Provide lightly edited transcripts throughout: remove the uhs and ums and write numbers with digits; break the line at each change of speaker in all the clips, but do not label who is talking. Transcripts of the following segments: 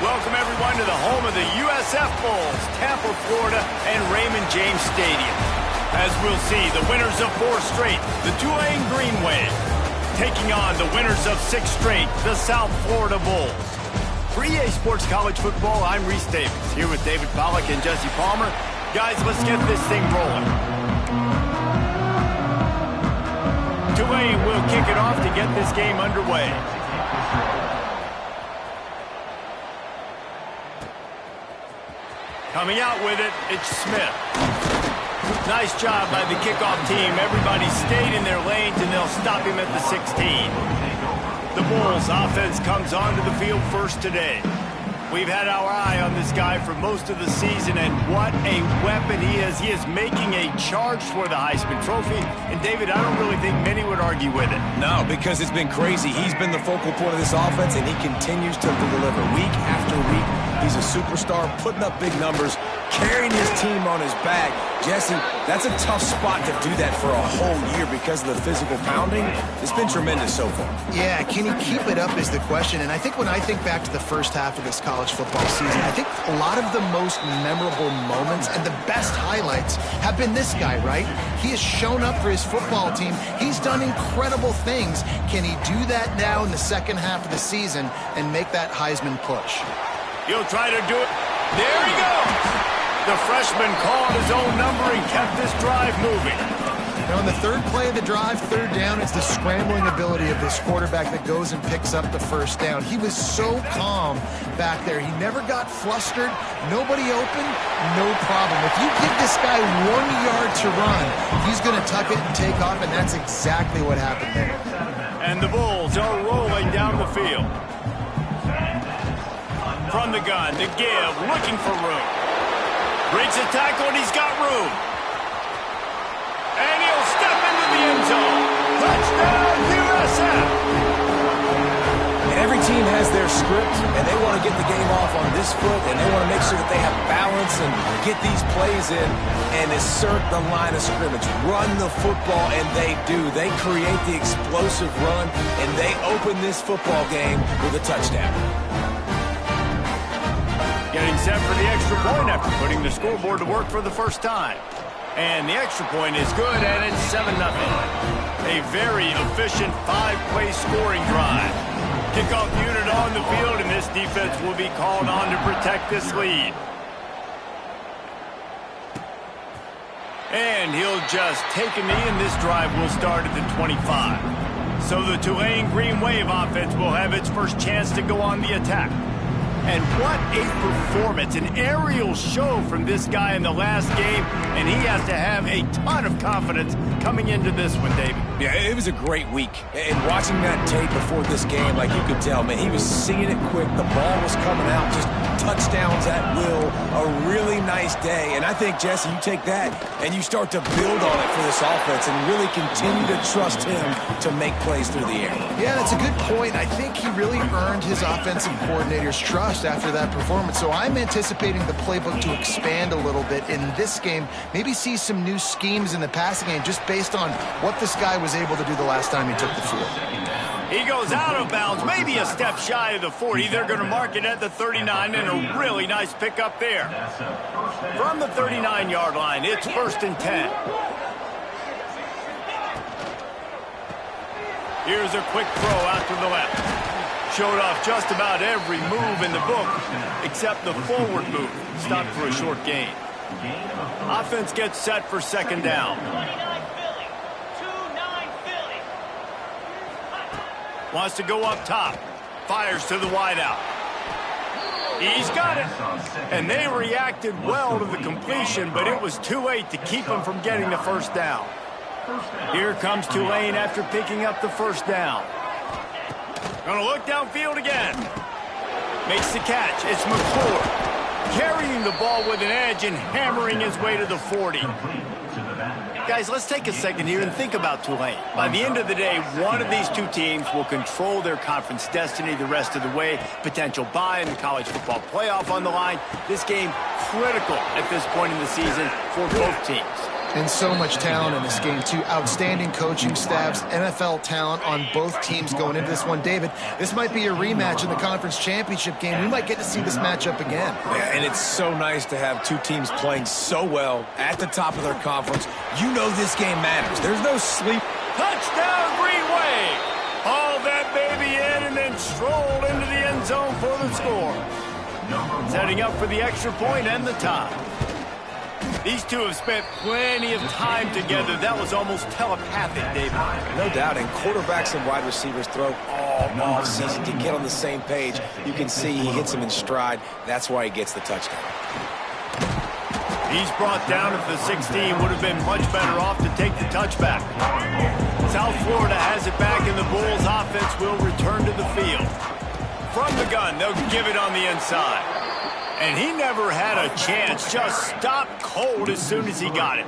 Welcome, everyone, to the home of the USF Bulls, Tampa, Florida, and Raymond James Stadium. As we'll see, the winners of 4 straight, the Tulane Green Wave, taking on the winners of 6 straight, the South Florida Bulls. For EA Sports College Football, I'm Reese Davis, here with David Pollack and Jesse Palmer. Guys, let's get this thing rolling. Tulane will kick it off to get this game underway. Coming out with it, it's Smith. Nice job by the kickoff team. Everybody stayed in their lanes, and they'll stop him at the 16. The Bulls offense comes onto the field first today. We've had our eye on this guy for most of the season, and what a weapon he is. He is making a charge for the Heisman Trophy, and David, I don't really think many would argue with it.
No, because it's been crazy. He's been the focal point of this offense, and he continues to deliver week after week. He's a superstar, putting up big numbers, carrying his team on his back. Jesse, that's a tough spot to do that for a whole year because of the physical pounding. It's been tremendous so far.
Yeah, can he keep it up is the question. And I think when I think back to the first half of this college football season, I think a lot of the most memorable moments and the best highlights have been this guy, right? He has shown up for his football team. He's done incredible things. Can he do that now in the second half of the season and make that Heisman push?
He'll try to do it. There he goes. The freshman called his own number and kept this drive moving.
Now, on the third play of the drive, third down, it's the scrambling ability of this quarterback that goes and picks up the first down. He was so calm back there. He never got flustered. Nobody open, no problem. If you give this guy 1 yard to run, he's going to tuck it and take off, and that's exactly what happened there.
And the Bulls are rolling down the field. From the gun, the give, looking for room. Breaks a tackle, and he's got room. And he'll step into the end zone. Touchdown, USF!
And every team has their script, and they want to get the game off on this foot, and they want to make sure that they have balance and get these plays in and assert the line of scrimmage. Run the football, and they do. They create the explosive run, and they open this football game with a touchdown.
Getting set for the extra point after putting the scoreboard to work for the first time. And the extra point is good, and it's 7-0. A very efficient 5-play scoring drive. Kickoff unit on the field, and this defense will be called on to protect this lead. And he'll just take a knee, and this drive will start at the 25. So the Tulane Green Wave offense will have its first chance to go on the attack. And what a performance, an aerial show from this guy in the last game, and he has to have a ton of confidence coming into this one, David.
Yeah, it was a great week. And watching that tape before this game, like you could tell, man, he was seeing it quick. The ball was coming out, just touchdowns at will. A really nice day. And I think, Jesse, you take that and you start to build on it for this offense and really continue to trust him to make plays through the air.
Yeah, that's a good point. I think he really earned his offensive coordinator's trust after that performance. So I'm anticipating the playbook to expand a little bit in this game. Maybe see some new schemes in the passing game just based on what this guy was able to do the last time he took the field.
He goes out of bounds, maybe a step shy of the 40. They're going to mark it at the 39, and a really nice pickup there. From the 39-yard line, it's 1st and 10. Here's a quick throw out to the left. Showed off just about every move in the book, except the forward move. Stopped for a short gain. Offense gets set for 2nd down. Wants to go up top. Fires to the wideout. He's got it. And they reacted well to the completion, but it was too late to keep him from getting the 1st down. Here comes Tulane after picking up the 1st down. Gonna look downfield again. Makes the catch. It's McClure. Carrying the ball with an edge and hammering his way to the 40. Guys, let's take a second here and think about Tulane. By the end of the day, one of these two teams will control their conference destiny the rest of the way. Potential bye in the college football playoff on the line. This game critical at this point in the season for both teams.
And so much talent in this game, too. Outstanding coaching staffs, NFL talent on both teams going into this one. David, this might be a rematch in the conference championship game. We might get to see this matchup again.
Yeah, and it's so nice to have two teams playing so well at the top of their conference. You know this game matters. There's no sleep.
Touchdown, Green Wave! Haul that baby in and then stroll into the end zone for the score. Setting up for the extra point and the tie. These two have spent plenty of time together. That was almost telepathic, David.
No doubt, and quarterbacks and wide receivers throw all season to get on the same page. You can see he hits them in stride. That's why he gets the touchdown.
He's brought down at the 16. Would have been much better off to take the touchback. South Florida has it back, and the Bulls offense will return to the field. From the gun, they'll give it on the inside. And he never had a chance, just stopped cold as soon as he got it.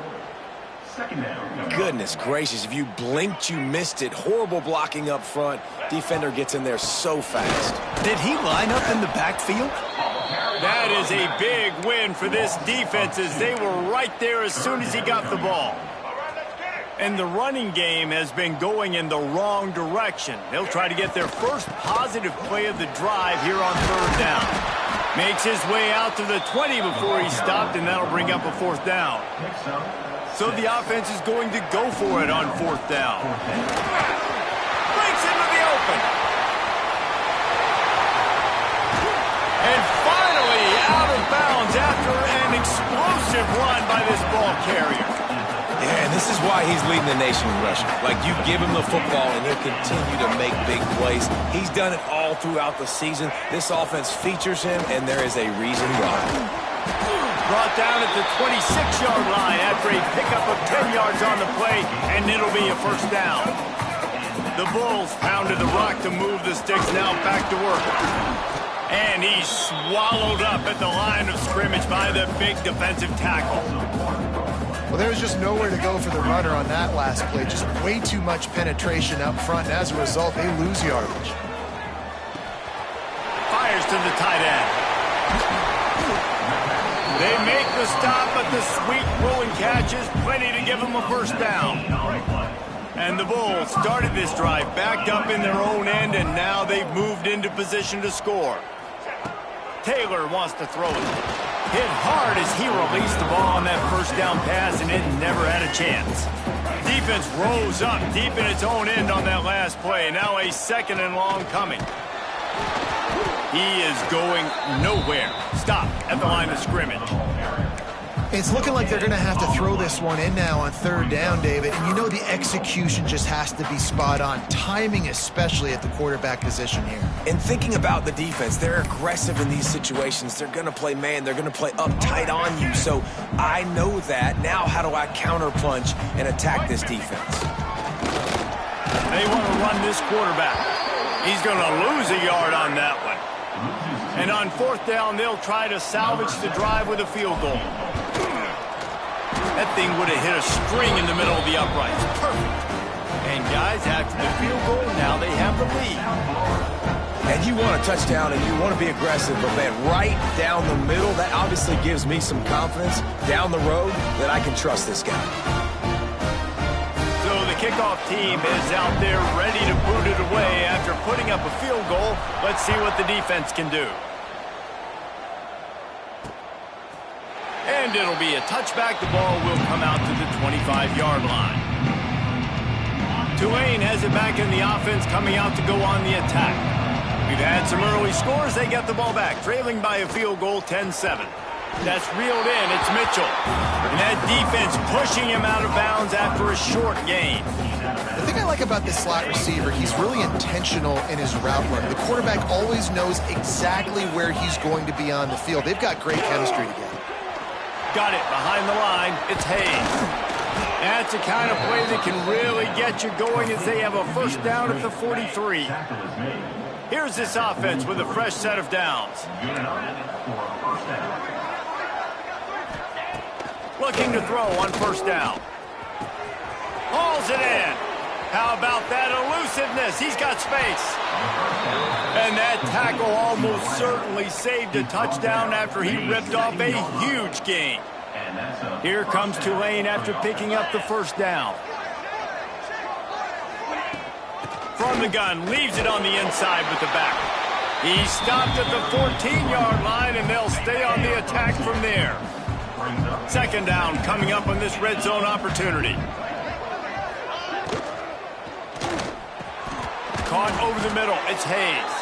Goodness gracious, if you blinked, you missed it. Horrible blocking up front. Defender gets in there so fast.
Did he line up in the backfield?
That is a big win for this defense, as they were right there as soon as he got the ball. And the running game has been going in the wrong direction. They'll try to get their first positive play of the drive here on third down. Makes his way out to the 20 before he stopped, and that'll bring up a fourth down. So the offense is going to go for it on fourth down. Breaks into the open. And finally out of bounds after an explosive run by this ball carrier.
Yeah, and this is why he's leading the nation in rushing. Like, you give him the football, and he'll continue to make big plays. He's done it all throughout the season. This offense features him, and there is a reason why.
Brought down at the 26-yard line after a pickup of 10 yards on the play, and it'll be a first down. The Bulls pounded the rock to move the sticks, now back to work. And he's swallowed up at the line of scrimmage by the big defensive tackle.
Well, there was just nowhere to go for the runner on that last play. Just way too much penetration up front, and as a result, they lose yardage.
Fires to the tight end. They make the stop, but the sweet rolling catch is plenty to give them a first down. And the Bulls started this drive backed up in their own end, and now they've moved into position to score. Taylor wants to throw it. Hit hard as he released the ball on that first down pass, and it never had a chance. Defense rose up deep in its own end on that last play. Now a second and long coming. He is going nowhere. Stop at the line of scrimmage.
It's looking like they're going to have to throw this one in now on third down, David. And you know the execution just has to be spot on. Timing especially at the quarterback position here.
And thinking about the defense, they're aggressive in these situations. They're going to play man. They're going to play uptight on you. So I know that. Now how do I counterpunch and attack this defense?
They want to run this quarterback. He's going to lose a yard on that one. And on fourth down, they'll try to salvage the drive with a field goal. That thing would have hit a string in the middle of the uprights. Perfect. And guys, after the field goal, now they have the lead.
And you want a touchdown and you want to be aggressive, but man, right down the middle, that obviously gives me some confidence down the road that I can trust this guy.
So the kickoff team is out there ready to boot it away after putting up a field goal. Let's see what the defense can do. And it'll be a touchback. The ball will come out to the 25-yard line. Tulane has it back in the offense, coming out to go on the attack. We've had some early scores. They get the ball back, trailing by a field goal, 10-7. That's reeled in. It's Mitchell. And that defense pushing him out of bounds after a short gain.
The thing I like about this slot receiver, he's really intentional in his route run. The quarterback always knows exactly where he's going to be on the field. They've got great chemistry together. Got it behind the line. It's Hayes. That's the kind of play that can really get you going as they have a first down at the 43. Here's this offense with a fresh set of downs. Looking to throw on first down. Hauls it in. How about that elusiveness? He's got space. And that tackle almost certainly saved a touchdown after he ripped off a huge gain.
Here comes Tulane after picking up the first down. From the gun, leaves it on the inside with the back. He stopped at the 14-yard line, and they'll stay on the attack from there. Second down coming up on this red zone opportunity. Caught over the middle. It's Hayes.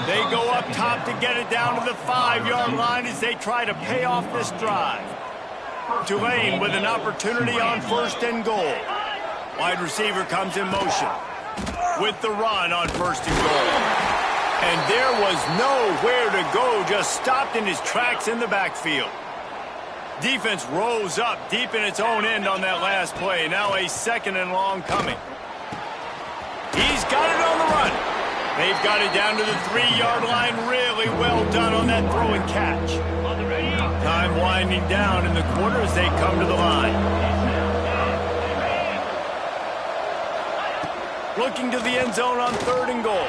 They go up top to get it down to the 5-yard line as they try to pay off this drive. Tulane with an opportunity on first and goal. Wide receiver comes in motion with the run on first and goal. And there was nowhere to go, just stopped in his tracks in the backfield. Defense rose up deep in its own end on that last play. Now a second and long coming. He's got it on the run. They've got it down to the 3-yard line. Really well done on that throw and catch. Time winding down in the quarter as they come to the line. Looking to the end zone on third and goal.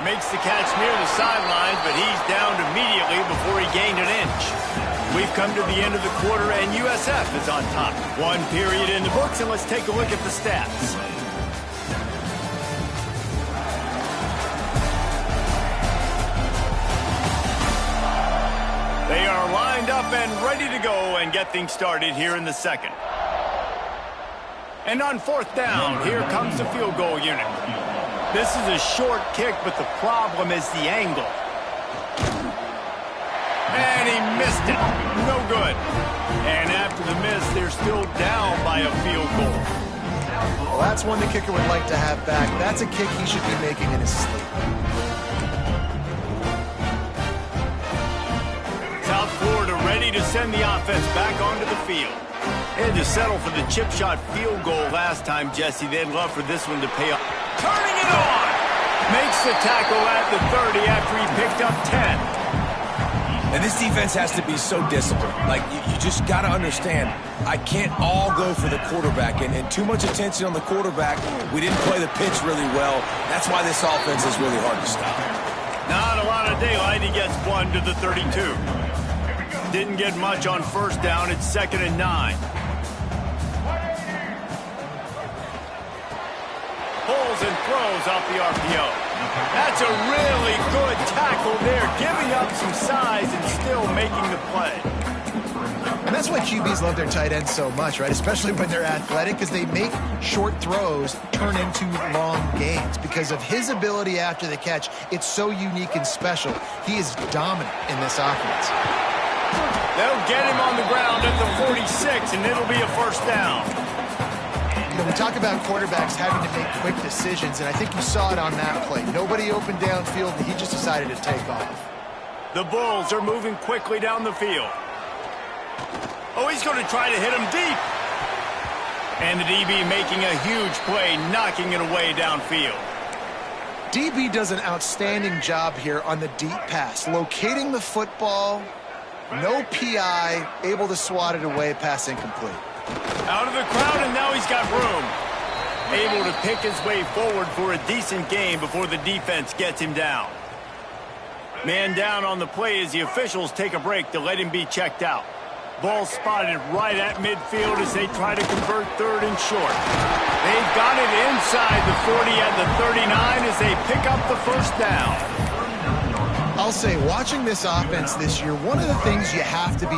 Makes the catch near the sidelines, but he's downed immediately before he gained an inch. We've come to the end of the quarter, and USF is on top. One period in the books, and let's take a look at the stats. They are lined up and ready to go and get things started here in the second. And on fourth down, here comes the field goal unit. This is a short kick, but the problem is the angle. And he missed it. No good. And after the miss, they're still down by a field goal.
Well, that's one the kicker would like to have back. That's a kick he should be making in his sleep.
South Florida ready to send the offense back onto the field. They had to settle for the chip shot field goal last time, Jesse. They'd love for this one to pay off. Turning it on! Makes the tackle at the 30 after he picked up 10.
And this defense has to be so disciplined. Like, you just got to understand, I can't all go for the quarterback. And too much attention on the quarterback. We didn't play the pitch really well. That's why this offense is really hard to stop.
Not a lot of daylight. He gets one to the 32. Didn't get much on first down. It's 2nd and 9. Pulls and throws off the RPO. That's a really good tackle there, giving up some size and still making the play.
And that's why QBs love their tight ends so much, right? Especially when they're athletic, because they make short throws turn into long gains. Because of his ability after the catch, it's so unique and special. He is dominant in this offense.
They'll get him on the ground at the 46, and it'll be a first down.
You know, we talk about quarterbacks having to make quick decisions, and I think you saw it on that play. Nobody opened downfield, and he just decided to take off.
The Bulls are moving quickly down the field. Oh, he's going to try to hit him deep. And the DB making a huge play, knocking it away downfield.
DB does an outstanding job here on the deep pass, locating the football, no PI, able to swat it away, pass incomplete.
Out of the crowd, and now he's got room. Able to pick his way forward for a decent game before the defense gets him down. Man down on the play as the officials take a break to let him be checked out. Ball spotted right at midfield as they try to convert third and short. They've got it inside the 40 at the 39 as they pick up the first down.
I'll say, watching this offense this year, one of the things you have to be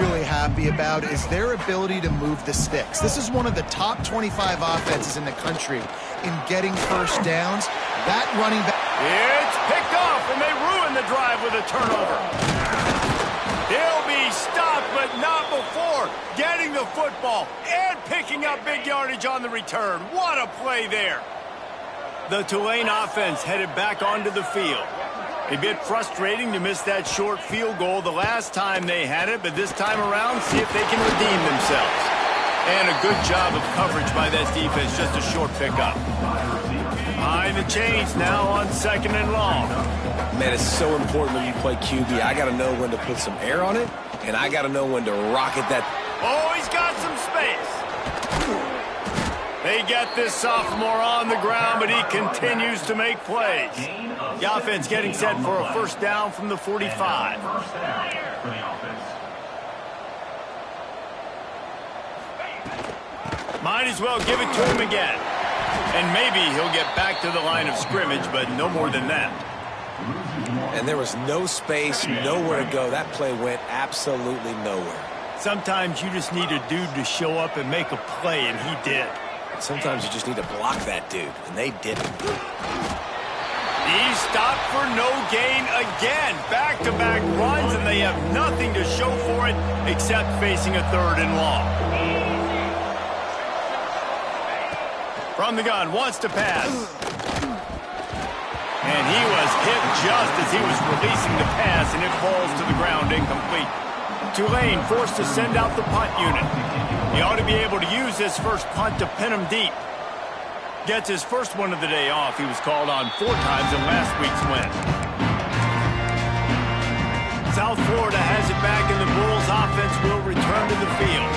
really happy about is their ability to move the sticks. This is one of the top 25 offenses in the country in getting first downs. That running back...
It's picked off, and they ruin the drive with a turnover. They'll be stopped, but not before getting the football and picking up big yardage on the return. What a play there. The Tulane offense headed back onto the field. A bit frustrating to miss that short field goal the last time they had it, but this time around, see if they can redeem themselves. And a good job of coverage by that defense, just a short pickup. Behind the chains now on 2nd and long.
Man, it's so important when you play QB. I got to know when to put some air on it, and I got to know when to rocket that.
Oh, he's got some space. They get this sophomore on the ground, but he continues to make plays. The offense getting set for a first down from the 45. Might as well give it to him again. And maybe he'll get back to the line of scrimmage, but no more than that.
And there was no space, nowhere to go. That play went absolutely nowhere.
Sometimes you just need a dude to show up and make a play, and he did.
Sometimes you just need to block that dude, and they didn't.
He stopped for no gain again. Back-to-back runs, and they have nothing to show for it except facing a 3rd and long. From the gun, wants to pass. And he was hit just as he was releasing the pass, and it falls to the ground incomplete. Tulane forced to send out the punt unit. He ought to be able to use his first punt to pin him deep. Gets his first one of the day off. He was called on 4 times in last week's win. South Florida has it back, and the Bulls offense will return to the field.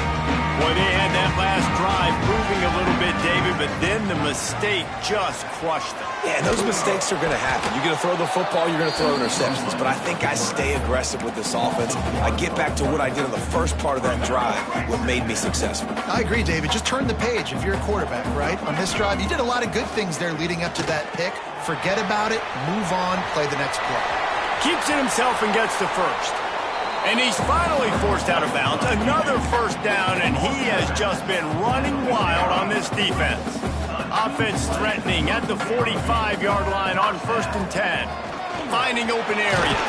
Boy, they had that last drive moving a little bit, David, but then the mistake just crushed them.
Yeah, those mistakes are going to happen. You're going to throw the football, you're going to throw interceptions. But I think I stay aggressive with this offense. I get back to what I did on the first part of that drive, what made me successful.
I agree, David. Just turn the page if you're a quarterback, right? On this drive, you did a lot of good things there leading up to that pick. Forget about it, move on, play the next play.
Keeps it himself and gets the first. And he's finally forced out of bounds. Another first down, and he has just been running wild on this defense. Offense threatening at the 45-yard line on 1st and 10. Finding open areas.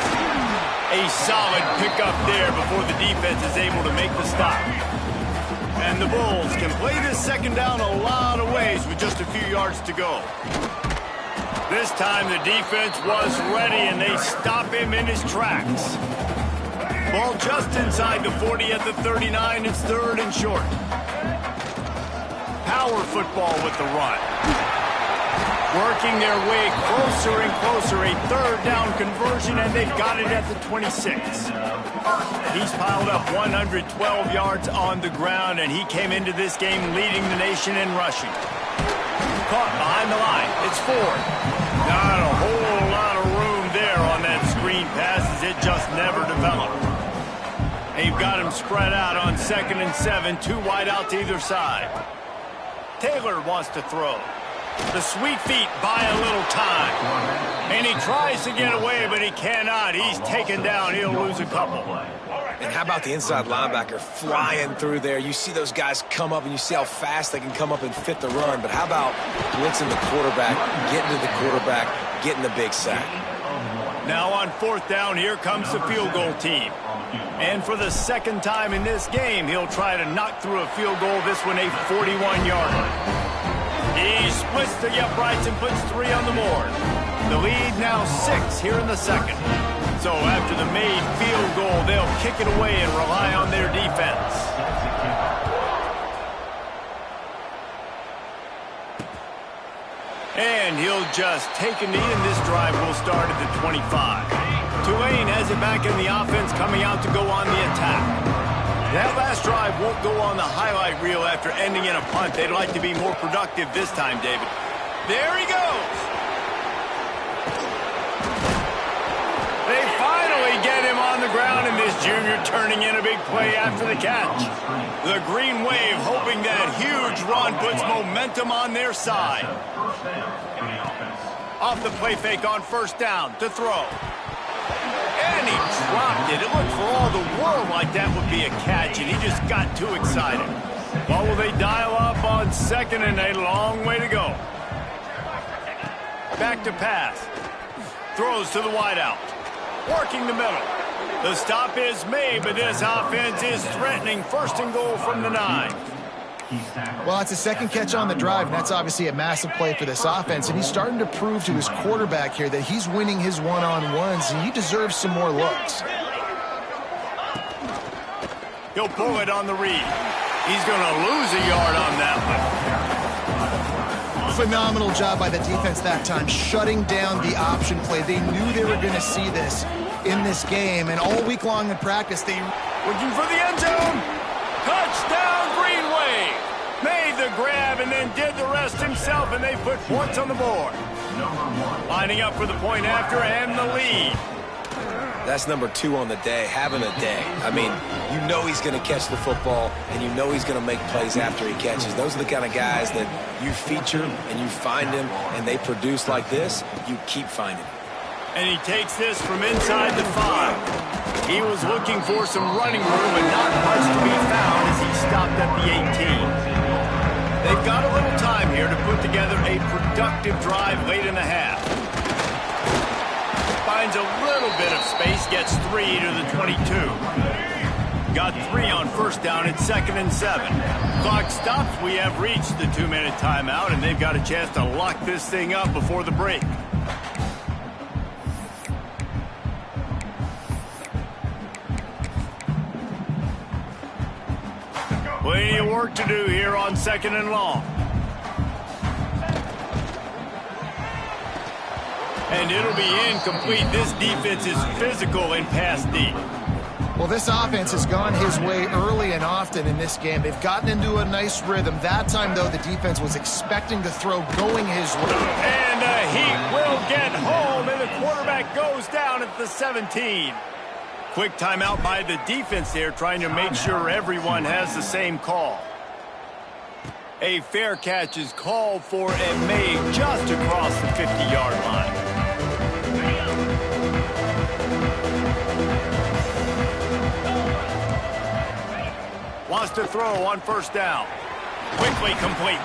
A solid pickup there before the defense is able to make the stop. And the Bulls can play this 2nd down a lot of ways with just a few yards to go. This time the defense was ready, and they stop him in his tracks. Ball just inside the 40 at the 39. It's 3rd and short. Power football with the run. Working their way closer and closer. A 3rd down conversion, and they've got it at the 26. He's piled up 112 yards on the ground, and he came into this game leading the nation in rushing. Caught behind the line. It's 4th. Not a whole lot of room there on that screen pass, as it just never developed. They've got him spread out on 2nd and 7, 2 wide out to either side. Taylor wants to throw. The sweet feet buy a little time. And he tries to get away, but he cannot. He's taken down. He'll lose a couple.
And how about the inside linebacker flying through there? You see those guys come up, and you see how fast they can come up and fit the run. But how about blitzing the quarterback, getting to the quarterback, getting the big sack?
Now on 4th down, here comes the field goal team. And for the 2nd time in this game, he'll try to knock through a field goal, this one a 41-yarder. He splits the uprights and puts 3 on the board. The lead now 6 here in the 2nd. So after the made field goal, they'll kick it away and rely on their defense. And he'll just take a knee, and this drive will start at the 25. Tulane has it back in the offense, coming out to go on the attack. That last drive won't go on the highlight reel after ending in a punt. They'd like to be more productive this time, David. There he goes. They finally get him on the ground, and this junior turning in a big play after the catch. The Green Wave hoping that huge run puts momentum on their side. Off the play fake on 1st down to throw. And he dropped it. It looked for all the world like that would be a catch, and he just got too excited. Well, will they dial up on 2nd, and a long way to go. Back to pass. Throws to the wideout. Working the middle. The stop is made, but this offense is threatening. 1st and goal from the 9.
Well, it's a 2nd catch on the drive, and that's obviously a massive play for this offense, and he's starting to prove to his quarterback here that he's winning his one-on-ones, and he deserves some more looks.
He'll pull it on the read. He's going to lose a yard on that one.
Phenomenal job by the defense that time, shutting down the option play. They knew they were going to see this in this game, and all week long in practice, they
looking for the end zone. Touchdown, Green Wave. Made the grab and then did the rest himself, and they put points on the board. Lining up for the point after and the lead.
That's number 2 on the day, having a day. I mean, you know he's going to catch the football, and you know he's going to make plays after he catches. Those are the kind of guys that you feature and you find him, and they produce like this, you keep finding him.
And he takes this from inside the 5. He was looking for some running room, and not much to be found as he stopped at the 18. They've got a little time here to put together a productive drive late in the half. Finds a little bit of space, gets 3 to the 22. Got 3 on first down at 2nd and 7. Clock stops. We have reached the 2-minute timeout, and they've got a chance to lock this thing up before the break. Plenty of work to do here on 2nd and long. And it'll be incomplete. This defense is physical in pass deep.
Well, this offense has gone his way early and often in this game. They've gotten into a nice rhythm. That time, though, the defense was expecting to throw going his way.
And he will get home, and the quarterback goes down at the 17. Quick timeout by the defense there, trying to make sure everyone has the same call. A fair catch is called for and made just across the 50-yard line. Wants to throw on first down. Quickly complete.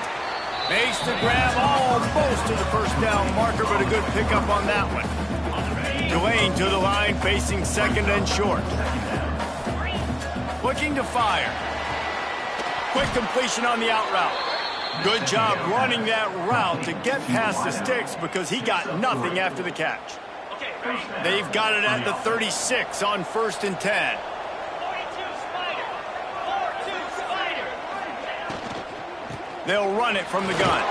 Makes the grab almost to the first down marker, but a good pickup on that one. Tulane to the line, facing 2nd and short. Looking to fire. Quick completion on the out route. Good job running that route to get past the sticks because he got nothing after the catch. They've got it at the 36 on 1st and 10. They'll run it from the gun.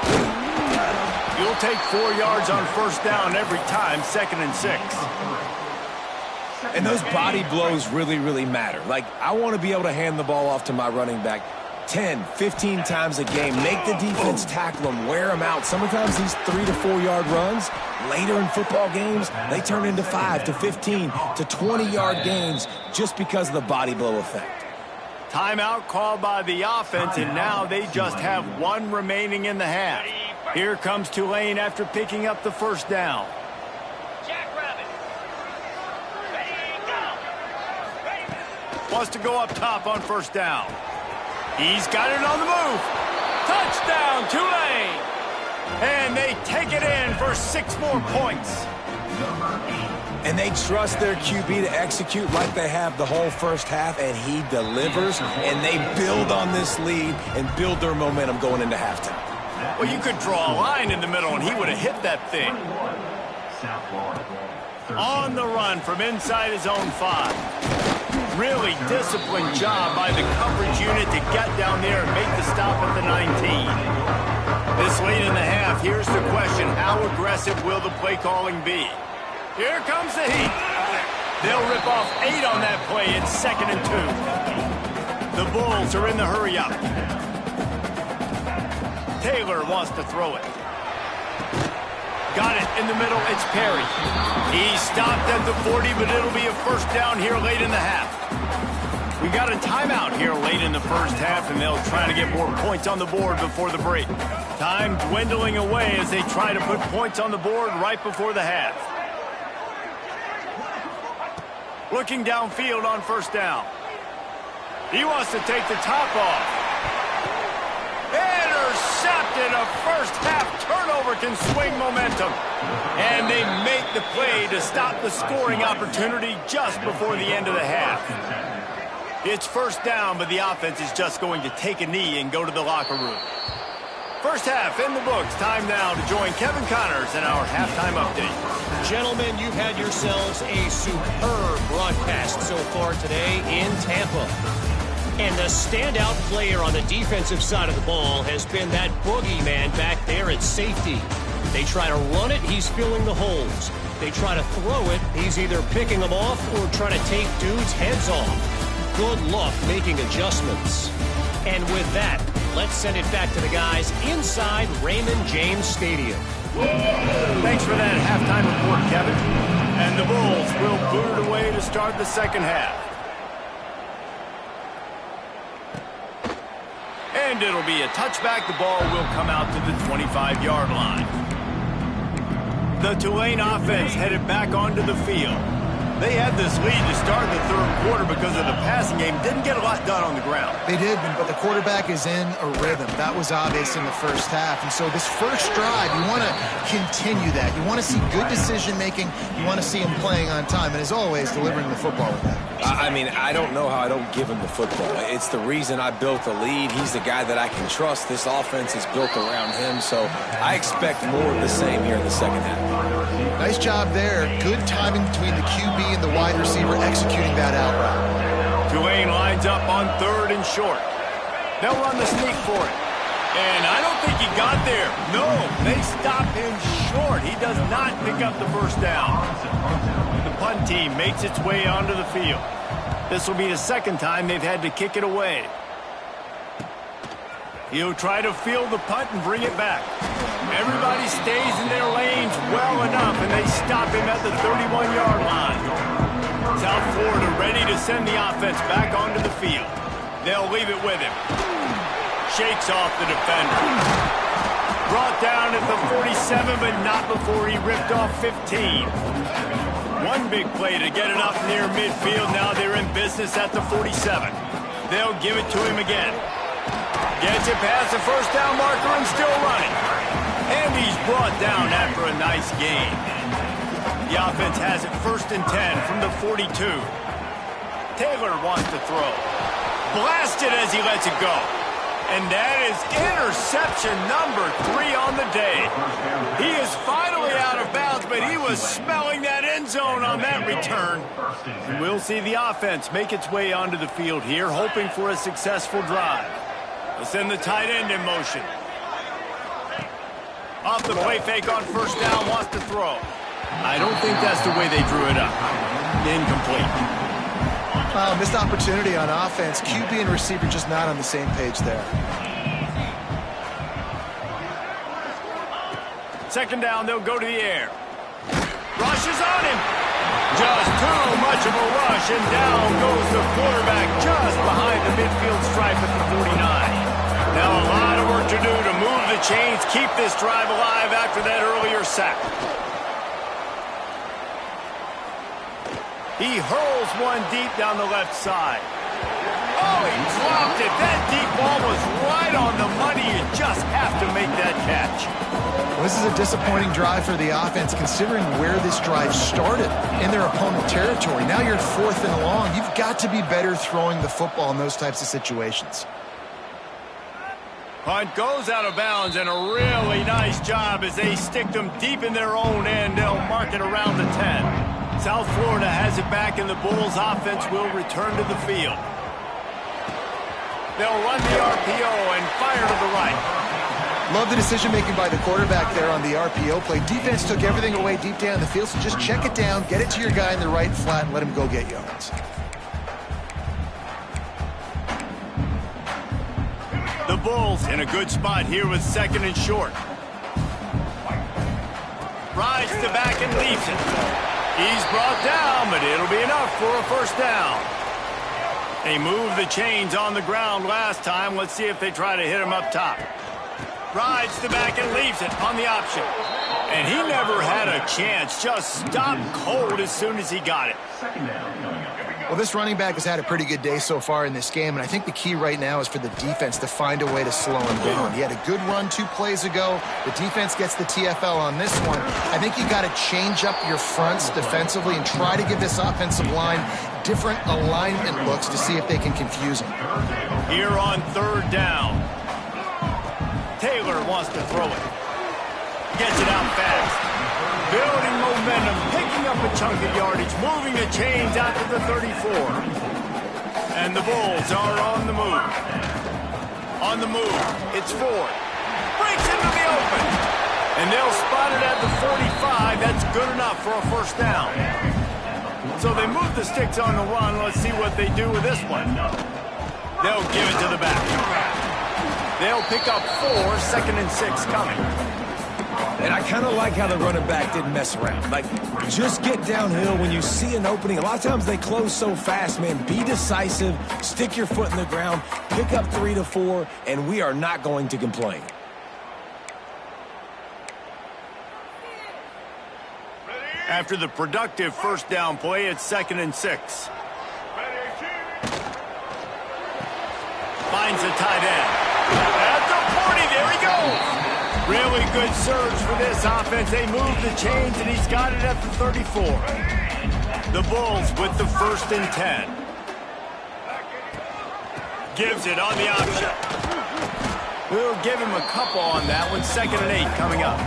You'll take 4 yards on first down every time, 2nd and 6.
And those body blows really, really matter. Like, I want to be able to hand the ball off to my running back 10, 15 times a game. Make the defense tackle him, wear him out. Sometimes these 3 to 4 yard runs, later in football games, they turn into 5 to 15 to 20-yard gains just because of the body blow effect.
Timeout called by the offense, and now they just have 1 remaining in the half. Here comes Tulane after picking up the first down. Wants to go up top on first down. He's got it on the move. Touchdown, Tulane! And they take it in for 6 more points.
And they trust their QB to execute like they have the whole first half, and he delivers, and they build on this lead and build their momentum going into halftime.
Well, you could draw a line in the middle, and he would have hit that thing. On the run from inside his own 5. Really disciplined job by the coverage unit to get down there and make the stop at the 19. This late in the half, here's the question: how aggressive will the play calling be? Here comes the heat. They'll rip off 8 on that play. It's 2nd and 2. The Bulls are in the hurry-up. Taylor wants to throw it. Got it in the middle. It's Perry. He stopped at the 40, but it'll be a first down here late in the half. We got a timeout here late in the first half, and they'll try to get more points on the board before the break. Time dwindling away as they try to put points on the board right before the half. Looking downfield on first down. He wants to take the top off. Intercepted. A first half turnover can swing momentum. And they make the play to stop the scoring opportunity just before the end of the half. It's first down, but the offense is just going to take a knee and go to the locker room. First half in the books. Time now to join Kevin Connors in our halftime update.
Gentlemen, you've had yourselves a superb broadcast so far today in Tampa. And the standout player on the defensive side of the ball has been that boogeyman back there at safety. They try to run it, he's filling the holes. They try to throw it, he's either picking them off or trying to take dudes' heads off. Good luck making adjustments. And with that, let's send it back to the guys inside Raymond James Stadium.
Thanks for that halftime report, Kevin. And the Bulls will boot it away to start the second half. And it'll be a touchback. The ball will come out to the 25-yard line. The Tulane offense headed back onto the field. They had this lead to start the third quarter because of the passing game. Didn't get a lot done on the ground.
They did, but the quarterback is in a rhythm. That was obvious in the first half. And so this first drive, you want to continue that. You want to see good decision-making. You want to see him playing on time. And as always, delivering the football with that.
I mean, I don't know how I don't give him the football. It's the reason I built the lead. He's the guy that I can trust. This offense is built around him. So I expect more of the same here in the second half.
Nice job there. Good timing between the QB and the wide receiver executing that out route.
Tulane lines up on 3rd and short. They'll run the sneak for it. And I don't think he got there. No, they stop him short. He does not pick up the first down. The punt team makes its way onto the field. This will be the second time they've had to kick it away. He'll try to field the punt and bring it back. Everybody stays in their lanes well enough, and they stop him at the 31-yard line. South Florida ready to send the offense back onto the field. They'll leave it with him. Shakes off the defender. Brought down at the 47, but not before he ripped off 15. One big play to get it up near midfield. Now they're in business at the 47. They'll give it to him again. Gets it past the first down marker and still running. And he's brought down after a nice gain. The offense has it 1st and 10 from the 42. Taylor wants to throw. Blasted as he lets it go. And that is interception number 3 on the day. He is finally out of bounds, but he was smelling that end zone on that return. We'll see the offense make its way onto the field here, hoping for a successful drive. They'll send the tight end in motion. Off the play fake on first down, wants to throw. I don't think that's the way they drew it up. Incomplete.
Missed opportunity on offense. QB and receiver just not on the same page there.
Second down, they'll go to the air. Rush is on him. Just too much of a rush, and down goes the quarterback just behind the midfield stripe at the 49. Now a lot of work to do to move the chains, keep this drive alive after that earlier sack. He hurls one deep down the left side. Oh, he dropped it. That deep ball was right on the money. You just have to make that catch.
Well, this is a disappointing drive for the offense, considering where this drive started in their opponent territory. Now you're 4th and long. You've got to be better throwing the football in those types of situations.
Punt goes out of bounds, and a really nice job as they stick them deep in their own end. They'll mark it around the 10. South Florida has it back, and the Bulls offense will return to the field. They'll run the RPO and fire to the right.
Love the decision-making by the quarterback there on the RPO play. Defense took everything away deep down the field, so just check it down, get it to your guy in the right flat, and let him go get yards.
The Bulls in a good spot here with 2nd and short. Rides to back and leaves it. He's brought down, but it'll be enough for a first down. They moved the chains on the ground last time. Let's see if they try to hit him up top. Rides the back and leaves it on the option. And he never had a chance. Just stopped cold as soon as he got it.
Well, this running back has had a pretty good day so far in this game, and I think the key right now is for the defense to find a way to slow him down. He had a good run 2 plays ago. The defense gets the TFL on this one. I think you got to change up your fronts defensively and try to give this offensive line different alignment looks to see if they can confuse him.
Here on 3rd down. Taylor wants to throw it. Gets it out fast. Building momentum, picking up a chunk of yardage, moving the chains out to the 34. And the Bulls are on the move. On the move, it's Ford. Breaks into the open. And they'll spot it at the 45. That's good enough for a first down. So they move the sticks on the run. Let's see what they do with this one. They'll give it to the back. They'll pick up 4, 2nd and 6 coming.
And I kind of like how the running back didn't mess around. Like, just get downhill when you see an opening. A lot of times they close so fast, man. Be decisive, stick your foot in the ground, pick up 3 to 4, and we are not going to complain.
After the productive first down play, it's 2nd and 6. Finds the tight end. At the 40, there he goes. Really good surge for this offense. They move the chains, and he's got it at the 34. The Bulls with the 1st and 10. Gives it on the option. We'll give him a couple on that one. 2nd and 8 coming up.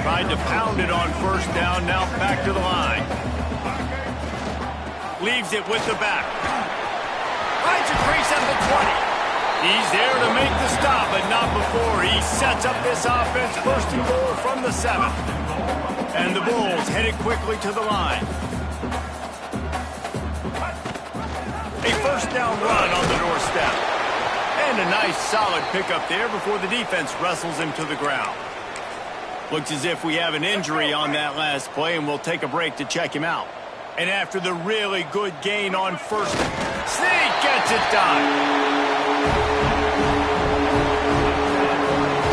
Tried to pound it on first down, now back to the line. Leaves it with the back. Finds a crease at the 20. He's there to make the stop, but not before. He sets up this offense, 1st and goal from the 7. And the Bulls headed quickly to the line. A first down run on the doorstep. And a nice solid pickup there before the defense wrestles him to the ground. Looks as if we have an injury on that last play, and we'll take a break to check him out. And after the really good gain on first, Sneak gets it done.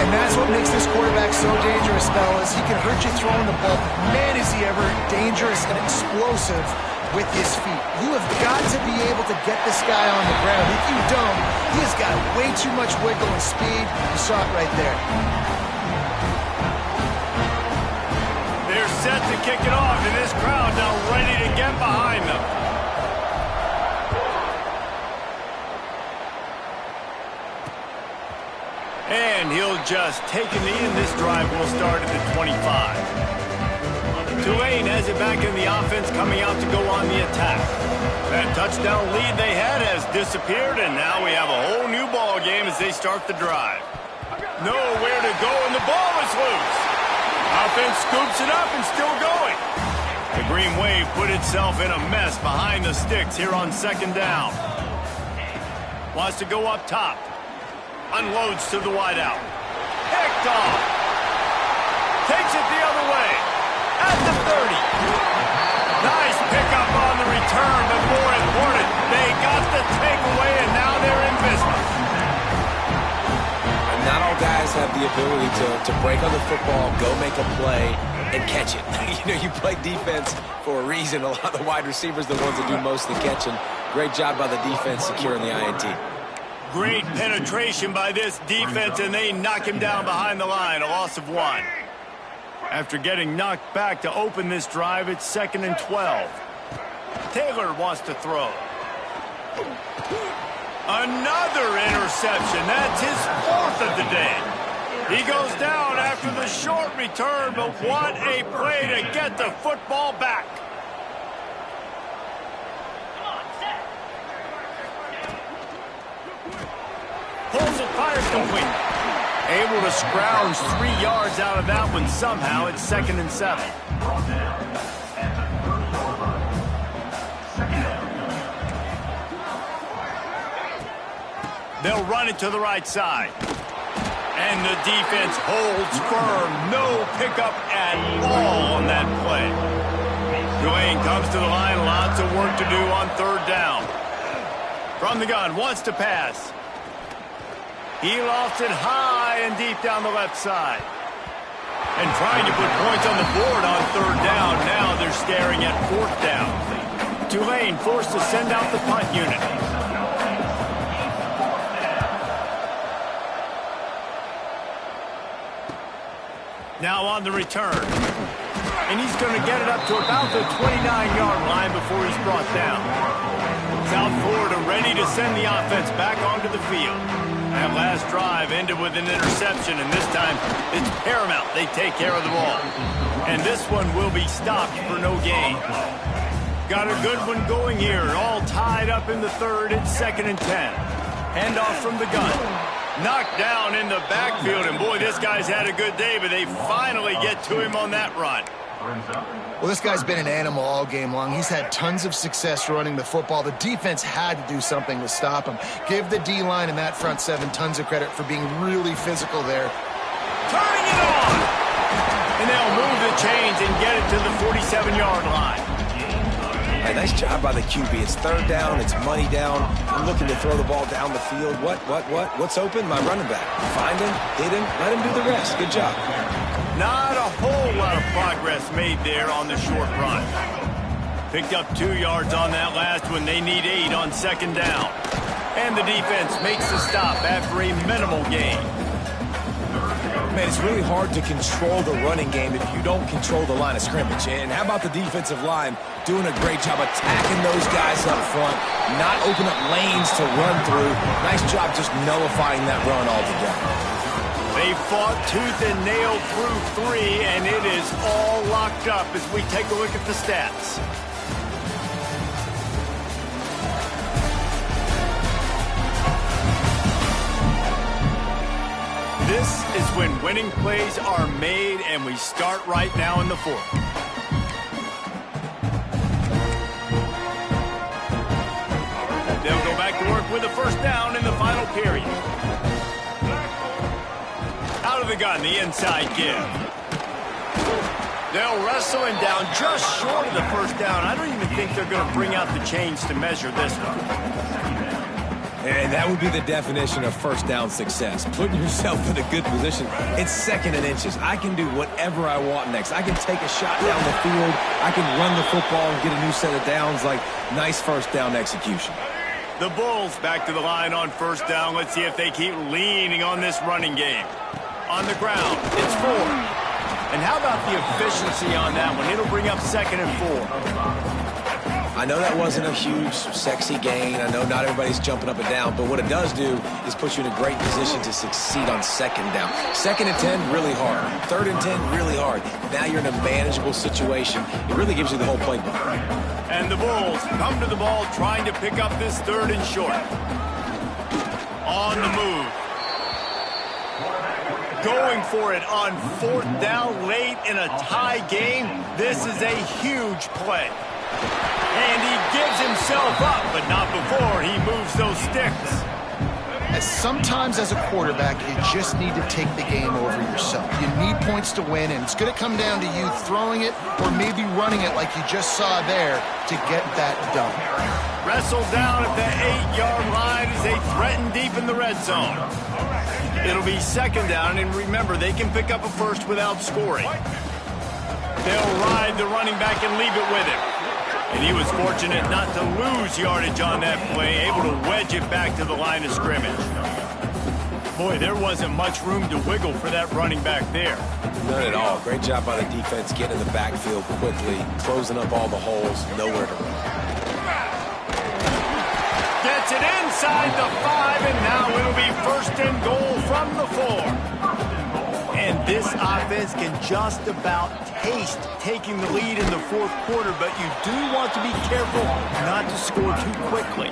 And that's what makes this quarterback so dangerous, fellas. He can hurt you throwing the ball. Man, is he ever dangerous and explosive with his feet. You have got to be able to get this guy on the ground. If you don't, he has got way too much wiggle and speed. You saw it right there.
They're set to kick it off, and this crowd now ready to get behind them. And he'll just take a knee, and this drive will start at the 25. Tulane has it back in the offense, coming out to go on the attack. That touchdown lead they had has disappeared, and now we have a whole new ball game as they start the drive. Nowhere to go, and the ball is loose. Offense scoops it up and still going. The Green Wave put itself in a mess behind the sticks here on 2nd down. Wants to go up top. Unloads to the wideout. Picked off. Takes it the other way. At the 30. Nice pickup on the return, but more important, they got the takeaway, and now they're in business.
Not all guys have the ability to break on the football, go make a play, and catch it. You know, you play defense for a reason. A lot of the wide receivers are the ones that do most of the catching. Great job by the defense securing the INT.
Great penetration by this defense, and they knock him down behind the line, a loss of 1. After getting knocked back to open this drive, it's 2nd and 12. Taylor wants to throw. Another interception. That's his 4th of the day. He goes down after the short return, but what a play to get the football back. Pulls it, fires complete. Able to scrounge 3 yards out of that one somehow. It's 2nd and 7. They'll run it to the right side. And the defense holds firm. No pickup at all on that play. Tulane comes to the line. Lots of work to do on 3rd down. From the gun, wants to pass. He lost it high and deep down the left side. And trying to put points on the board on 3rd down. Now they're staring at 4th down. Tulane forced to send out the punt unit. Now on the return. And he's going to get it up to about the 29-yard line before he's brought down. South Florida ready to send the offense back onto the field. That last drive ended with an interception, and this time it's paramount they take care of the ball. And this one will be stopped for no gain. Got a good one going here, all tied up in the 3rd. It's 2nd and 10. Handoff from the gun. Knocked down in the backfield, and boy, this guy's had a good day, but they finally get to him on that run.
Well, this guy's been an animal all game long. He's had tons of success running the football. The defense had to do something to stop him. Give the D-line and that front 7 tons of credit for being really physical there.
Turning it on! And they'll move the chains and get it to the 47-yard line.
Hey, nice job by the QB. It's third down. It's money down. I'm looking to throw the ball down the field. What's open? My running back. Find him, hit him, let him do the rest. Good job.
Not a whole lot of progress made there on the short run. Picked up 2 yards on that last one. They need 8 on second down. And the defense makes the stop after a minimal gain.
Man, it's really hard to control the running game if you don't control the line of scrimmage. And how about the defensive line doing a great job attacking those guys up front, not open up lanes to run through. Nice job just nullifying that run altogether.
They fought tooth and nail through 3, and it is all locked up as we take a look at the stats. This is when winning plays are made, and we start right now in the 4th. They'll go back to work with a first down in the final period. Out of the gun, the inside give. They'll wrestle him down just short of the first down. I don't even think they're going to bring out the chains to measure this one.
And that would be the definition of first down success. Putting yourself in a good position. It's 2nd and inches. I can do whatever I want next. I can take a shot down the field. I can run the football and get a new set of downs. Like, nice first down execution.
The Bulls back to the line on first down. Let's see if they keep leaning on this running game. On the ground, it's 4. And how about the efficiency on that one? It'll bring up 2nd and 4.
I know that wasn't a huge, sexy gain. I know not everybody's jumping up and down, but what it does do is put you in a great position to succeed on 2nd down. 2nd and 10, really hard. 3rd and 10, really hard. Now you're in a manageable situation. It really gives you the whole playbook.
And the Bulls come to the ball trying to pick up this 3rd and short. On the move. Going for it on 4th down late in a tie game. This is a huge play. And he gives himself up, but not before he moves those sticks.
Sometimes as a quarterback, you just need to take the game over yourself. You need points to win, and it's going to come down to you throwing it or maybe running it like you just saw there to get that done.
Wrestled down at the 8-yard line as they threaten deep in the red zone. It'll be 2nd down, and remember, they can pick up a first without scoring. They'll ride the running back and leave it with him. And he was fortunate not to lose yardage on that play, able to wedge it back to the line of scrimmage. Boy, there wasn't much room to wiggle for that running back there.
None at all. Great job by the defense getting in the backfield quickly, closing up all the holes, nowhere to run.
Gets it inside the 5, and now it'll be 1st and goal from the 4. And this offense can just about taste taking the lead in the 4th quarter, but you do want to be careful not to score too quickly.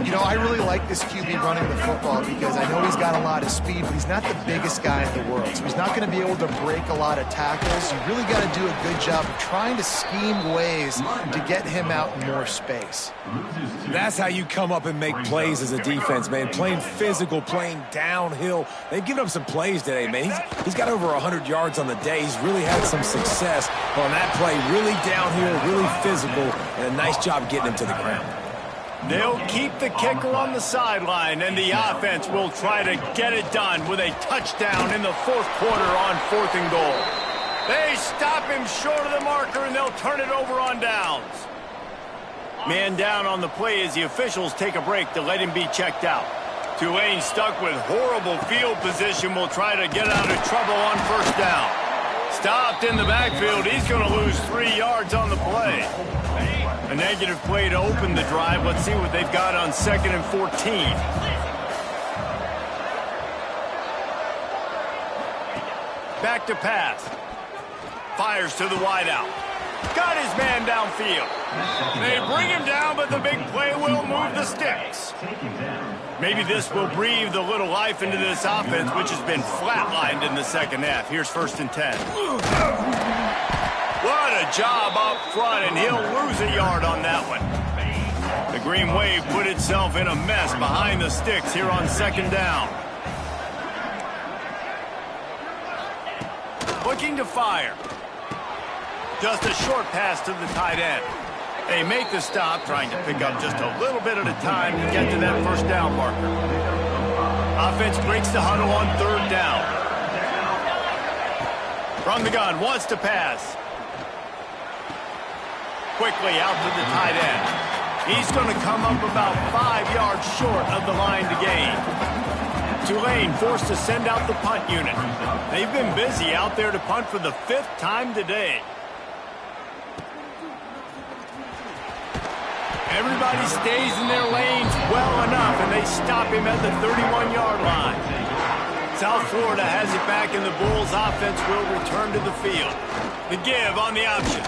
You know, I really like this QB running the football because I know he's got a lot of speed, but he's not the biggest guy in the world. So he's not going to be able to break a lot of tackles. You really got to do a good job of trying to scheme ways to get him out in more space.
That's how you come up and make plays as a defense, man. Playing physical, playing downhill. They've given up some plays today, man. He's got over 100 yards on the day. He's really had some success on that play. Really downhill, really physical, and a nice job getting him to the ground.
They'll keep the kicker on the sideline, and the offense will try to get it done with a touchdown in the 4th quarter on 4th and goal. They stop him short of the marker, and they'll turn it over on downs. Man down on the play as the officials take a break to let him be checked out. Tulane, stuck with horrible field position, will try to get out of trouble on 1st down. Stopped in the backfield. He's going to lose 3 yards on the play. A negative play to open the drive. Let's see what they've got on 2nd and 14. Back to pass. Fires to the wideout. Got his man downfield. They bring him down, but the big play will move the sticks. Maybe this will breathe a little life into this offense, which has been flatlined in the 2nd half. Here's 1st and 10. What a job up front, and he'll lose a yard on that one. The Green Wave put itself in a mess behind the sticks here on 2nd down. Look looking to fire. Just a short pass to the tight end. They make the stop, trying to pick up just a little bit at a time to get to that first down marker. Offense breaks the huddle on third down. From the gun, wants to pass. Quickly out to the tight end. He's going to come up about 5 yards short of the line to gain. Tulane forced to send out the punt unit. They've been busy out there to punt for the 5th time today. Everybody stays in their lanes well enough, and they stop him at the 31-yard line. South Florida has it back, and the Bulls offense will return to the field. The give on the option.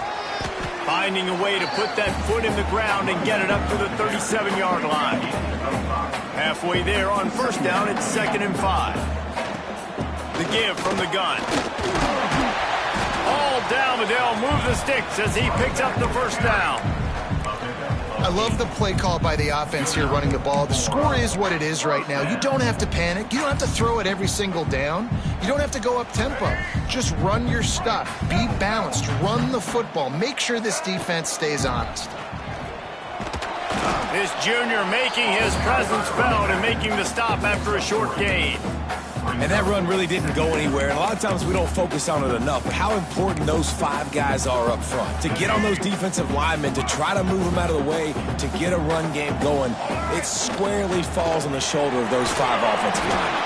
Finding a way to put that foot in the ground and get it up to the 37-yard line. Halfway there on first down, it's 2nd and 5. The give from the gun. All down, but they'll move the sticks as he picks up the first down.
I love the play call by the offense here running the ball. The score is what it is right now. You don't have to panic. You don't have to throw it every single down. You don't have to go up tempo. Just run your stuff. Be balanced. Run the football. Make sure this defense stays honest.
This junior making his presence felt and making the stop after a short gain.
And that run really didn't go anywhere. And a lot of times we don't focus on it enough. But how important those 5 guys are up front. To get on those defensive linemen, to try to move them out of the way, to get a run game going, it squarely falls on the shoulder of those 5 offensive linemen.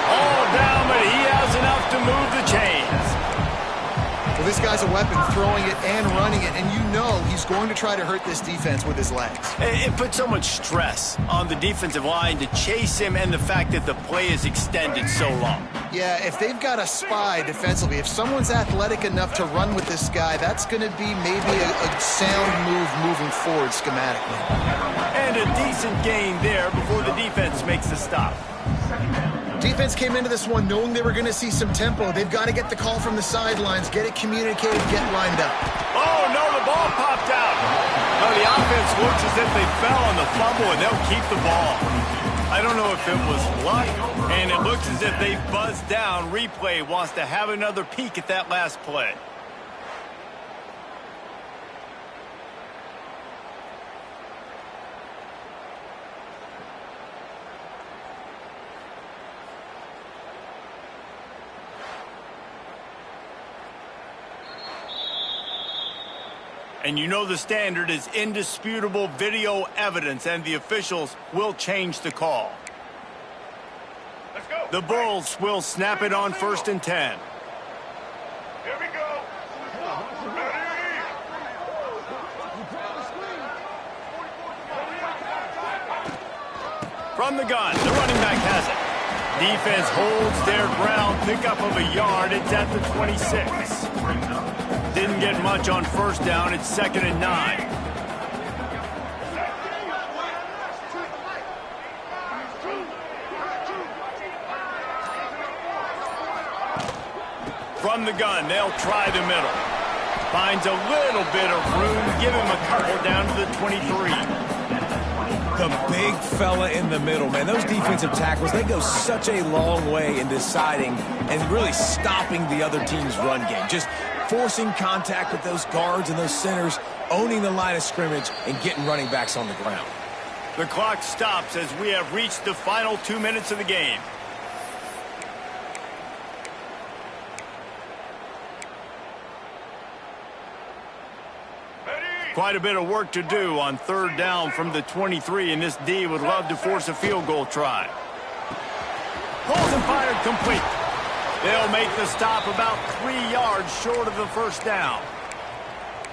All down, but he has enough to move the chains.
Well, this guy's a weapon, throwing it and running it, and you know he's going to try to hurt this defense with his legs.
It puts so much stress on the defensive line to chase him, and the fact that the play is extended so long.
Yeah, if they've got a spy defensively, if someone's athletic enough to run with this guy, that's going to be maybe a sound move moving forward schematically.
And a decent gain there before the defense makes the stop.
Defense came into this one knowing they were going to see some tempo. They've got to get the call from the sidelines, get it communicated, get lined up.
Oh, no, the ball popped out. No, the offense looks as if they fell on the fumble, and they'll keep the ball. I don't know if it was luck, and it looks as if they buzzed down. Replay wants to have another peek at that last play. And you know the standard is indisputable video evidence, and the officials will change the call. Let's go. The Bulls will snap it on 1st and 10.
Here we go. Ready.
From the gun, the running back has it. Defense holds their ground, pickup of a yard. It's at the 26. Didn't get much on first down. It's 2nd and 9. From the gun, they'll try the middle. Finds a little bit of room. Give him a couple down to the 23.
The big fella in the middle, man. Those defensive tackles, they go such a long way in deciding and really stopping the other team's run game. Just forcing contact with those guards and those centers, owning the line of scrimmage, and getting running backs on the ground.
The clock stops as we have reached the final 2 minutes of the game. Quite a bit of work to do on third down from the 23, and this D would love to force a field goal try. Pulls and fired complete. They'll make the stop about 3 yards short of the first down.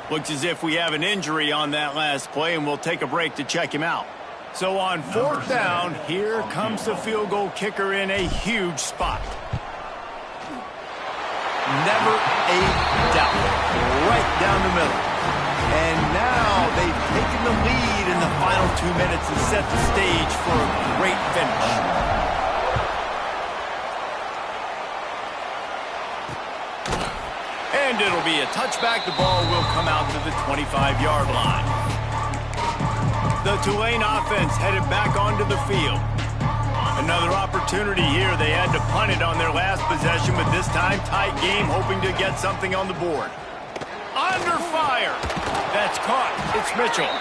Looks as if we have an injury on that last play, and we'll take a break to check him out. So on 4th down, here comes the field goal kicker in a huge spot. Never a doubt. Right down the middle. And now they've taken the lead in the final 2 minutes and set the stage for a great finish. And it'll be a touchback. The ball will come out to the 25-yard line. The Tulane offense headed back onto the field. Another opportunity here. They had to punt it on their last possession, but this time tight game, hoping to get something on the board. Under fire. That's caught. It's Mitchell.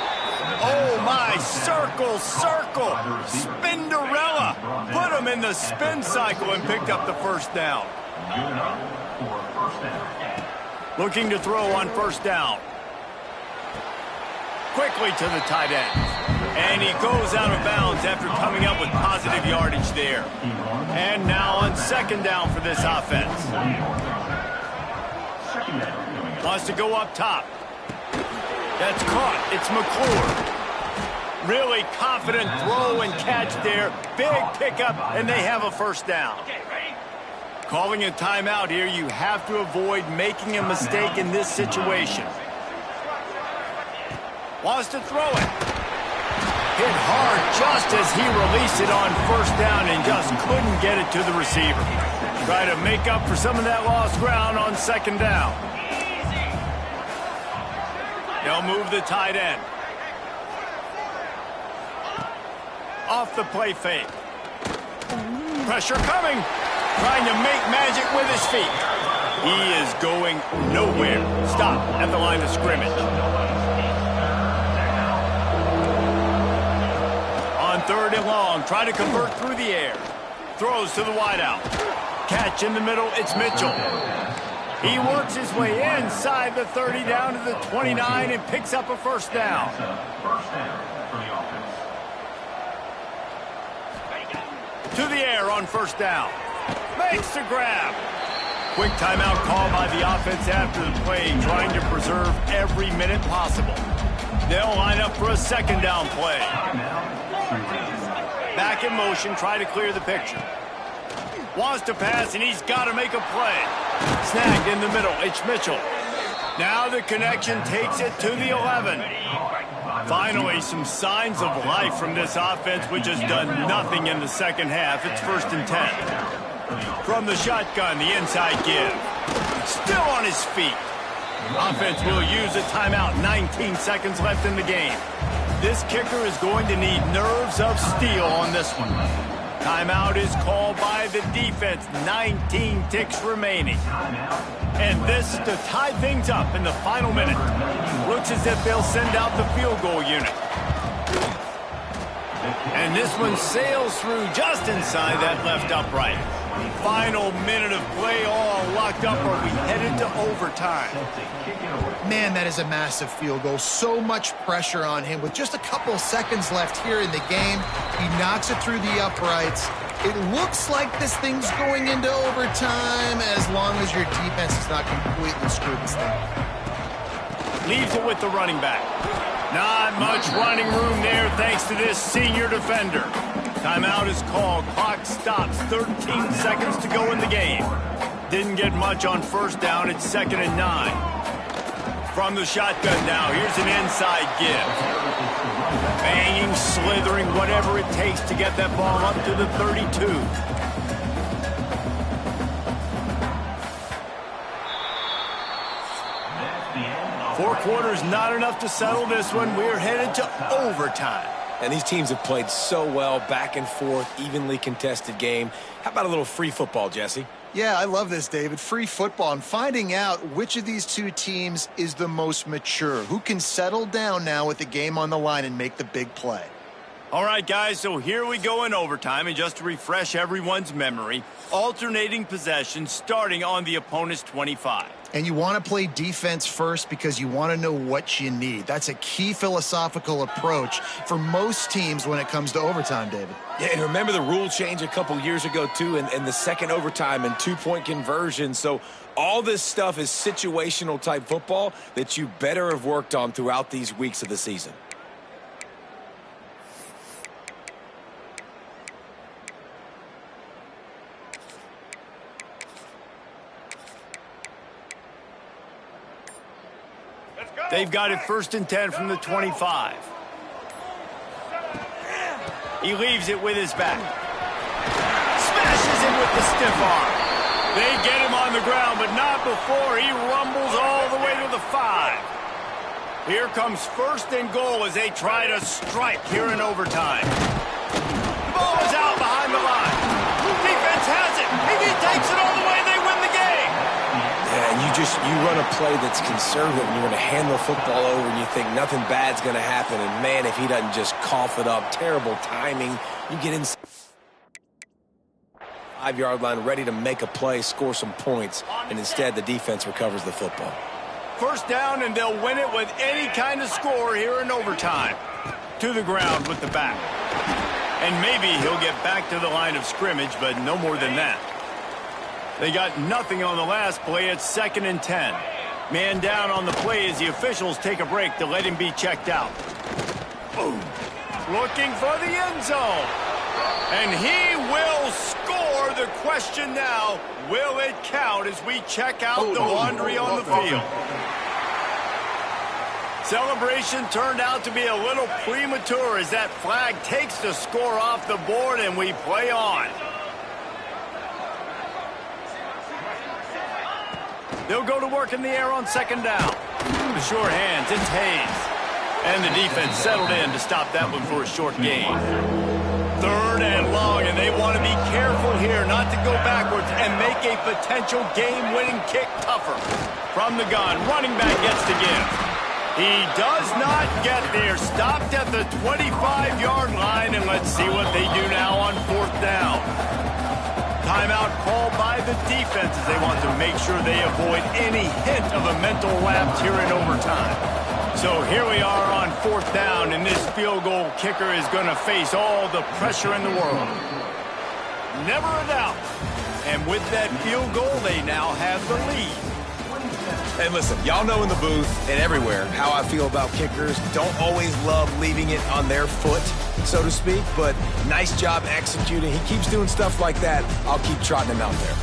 Oh, my. Circle, circle. Spinderella. Put him in the spin cycle and picked up the first down. Looking to throw on first down. Quickly to the tight end. And he goes out of bounds after coming up with positive yardage there. And now on second down for this offense. Wants to go up top. That's caught. It's McClure. Really confident throw and catch there. Big pickup, and they have a first down. Calling a timeout here, you have to avoid making a mistake in this situation. Wants to throw it. Hit hard just as he released it on first down and just couldn't get it to the receiver. Try to make up for some of that lost ground on second down. They'll move the tight end. Off the play fake. Pressure coming. Trying to make magic with his feet. He is going nowhere. Stop at the line of scrimmage. On third and long, try to convert through the air. Throws to the wideout. Catch in the middle, it's Mitchell. He works his way inside the 30 down to the 29 and picks up a first down. To the air on first down. Makes the grab. Quick timeout call by the offense after the play, trying to preserve every minute possible. They'll line up for a second down play. Back in motion, try to clear the picture. Wants to pass, and he's got to make a play. Snagged in the middle, it's Mitchell. Now the connection takes it to the 11. Finally, some signs of life from this offense, which has done nothing in the second half. It's 1st and 10. From the shotgun, the inside give. Still on his feet. Offense will use a timeout. 19 seconds left in the game. This kicker is going to need nerves of steel on this one. Timeout is called by the defense. 19 ticks remaining. And this to tie things up in the final minute. Looks as if they'll send out the field goal unit. And this one sails through just inside that left upright. Final minute of play, all locked up. Are we headed to overtime?
Man, that is a massive field goal. So much pressure on him. With just a couple seconds left here in the game, he knocks it through the uprights. It looks like this thing's going into overtime as long as your defense is not completely screwed this thing.
Leaves it with the running back. Not much running room there thanks to this senior defender. Timeout is called. Clock stops. 13 seconds to go in the game. Didn't get much on first down. It's 2nd and 9. From the shotgun now. Here's an inside give. Banging, slithering, whatever it takes to get that ball up to the 32. Four quarters, not enough to settle this one. We're headed to overtime.
And these teams have played so well, back and forth, evenly contested game. How about a little free football, Jesse?
Yeah, I love this, David. Free football and finding out which of these two teams is the most mature. Who can settle down now with the game on the line and make the big play.
All right, guys, so here we go in overtime. And just to refresh everyone's memory, alternating possessions starting on the opponent's 25.
And you want to play defense first because you want to know what you need. That's a key philosophical approach for most teams when it comes to overtime, David.
Yeah, and remember the rule change a couple years ago, too, and the second overtime and two-point conversion. So all this stuff is situational type football that you better have worked on throughout these weeks of the season.
They've got it 1st and 10 from the 25. He leaves it with his back. Smashes him with the stiff arm. They get him on the ground, but not before he rumbles all the way to the 5. Here comes 1st and goal as they try to strike here in overtime. The ball is out behind the line. defense has it. And he takes it all the way. They win the game.
Yeah, and you run a play that's conservative, and you're going to hand the football over, and you think nothing bad's going to happen. And, man, if he doesn't just cough it up, terrible timing, you get inside. 5-yard line, ready to make a play, score some points, and instead the defense recovers the football.
First down, and they'll win it with any kind of score here in overtime. To the ground with the back. And maybe he'll get back to the line of scrimmage, but no more than that. They got nothing on the last play. It's 2nd and 10. Man down on the play as the officials take a break to let him be checked out. Boom. Looking for the end zone. And he will score. The question now, will it count as we check out the laundry on the field? Celebration turned out to be a little premature as that flag takes the score off the board and we play on. They'll go to work in the air on 2nd down. The sure hands, it's Hayes. And the defense settled in to stop that one for a short gain. 3rd and long, and they want to be careful here not to go backwards and make a potential game-winning kick tougher. From the gun, running back gets the give. He does not get there. Stopped at the 25-yard line, and let's see what they do now on 4th down. Timeout called by the defense as they want to make sure they avoid any hint of a mental lapse here in overtime. So here we are on 4th down, and this field goal kicker is going to face all the pressure in the world. Never a doubt. And with that field goal, they now have the lead.
And listen, y'all know in the booth and everywhere how I feel about kickers. Don't always love leaving it on their foot, so to speak, but nice job executing. He keeps doing stuff like that. I'll keep trotting him out there.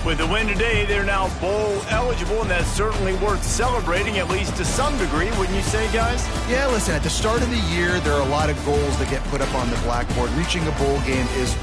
With the win today, they're now bowl eligible, and that's certainly worth celebrating, at least to some degree, wouldn't you say, guys?
Yeah, listen, at the start of the year, there are a lot of goals that get put up on the blackboard. Reaching a bowl game is